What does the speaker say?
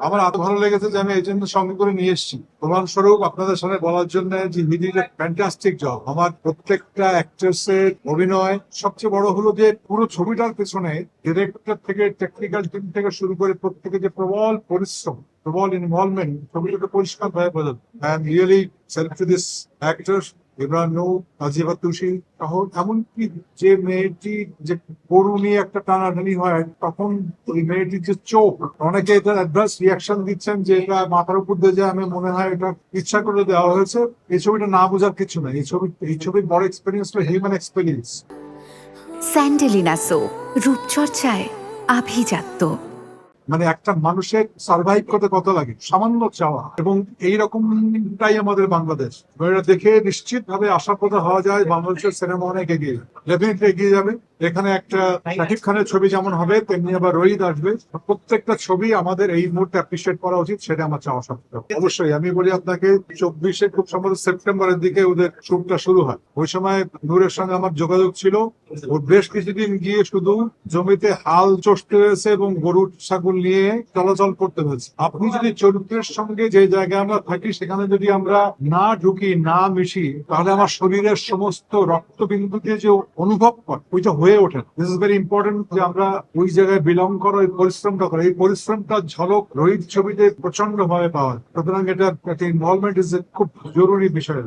আমার এত ভালো লেগেছে যে আমি এই জন্য সঙ্গে করে নিয়ে এসেছি, প্রমাণস্বরূপ আপনাদের সামনে বলার জন্য যে he did a fantastic job. আমার প্রত্যেকটা অ্যাক্ট্রেসের অভিনয়, সবচেয়ে বড় হলো যে পুরো ছবিটার পেছনে ডিরেক্টর থেকে টেকনিক্যাল টিম থেকে শুরু করে প্রত্যেকে যে প্রবল পরিশ্রম, প্রবল ইনভলভমেন্ট, ছবিটাকে পরিষ্কার ভাবে বোঝা। I am really self to this actor Imran Noor, Ajiba Tushi সহ। এমনকি যে মেয়েটি যে গরু নিয়ে একটা টানাটানি হয়, তখন ওই মেয়েটির যে চোখ, অনেকে এটার অ্যাডভান্স রিয়াকশন দিচ্ছেন যে এটা মাথার উপর দিয়ে যায়, আমি মনে হয় এটা ইচ্ছা করে দেওয়া হয়েছে। এই ছবিটা না বোঝার কিছু না। এই ছবির বড় এক্সপিরিয়েন্স হলো হিউম্যান এক্সপিরিয়েন্স। স্যান্ডেলিনা সো, রূপচর্চায় আভিজাত্য। মানে একটা মানুষের সার্ভাইভ করতে কত লাগে, সামান্য চাওয়া। এবং এইরকমটাই আমাদের বাংলাদেশ। এটা দেখে নিশ্চিত ভাবে আশা করা হওয়া যায় বাংলাদেশের সিনেমা অনেক এগিয়ে ডেফিনেটলি এগিয়ে যাবে। এখানে একটা শাকিব খানের ছবি যেমন হবে, তেমনি আবার রোহিত আসবে। প্রত্যেকটা ছবি আমাদের এই মুহূর্তে অ্যাপ্রিসিয়েট করা উচিত, সেটা আমার চাওয়া সত্ত্বেও। অবশ্যই আমি বলি আপনাকে, 24-এ খুব সম্ভবত সেপ্টেম্বরের দিকে ওদের শুটটা শুরু হয়। ওই সময় নূরের সঙ্গে আমার যোগাযোগ ছিল। ওর বেশ কিছুদিন গিয়ে শুধু জমিতে হাল চষতে হয়েছে এবং গরু ছাগল নিয়ে চলাচল করতে হয়েছে। আপনি যদি চরিত্রের সঙ্গে যে জায়গায় আমরা থাকি সেখানে যদি আমরা না ঢুকি, না মিশি, তাহলে আমার শরীরের সমস্ত রক্তবিন্দুতে যে অনুভব করে ওইটা হয়ে ওঠে। দিস ইজ ভেরি ইম্পর্টেন্ট যে আমরা ওই জায়গায় বিলং করো, এই পরিশ্রমটা করো। এই পরিশ্রমটার ঝলক রোহিত ছবিতে প্রচন্ড ভাবে পাওয়া যায়। সুতরাং এটা একটা ইনভলভমেন্ট ইজ খুব জরুরি বিষয়।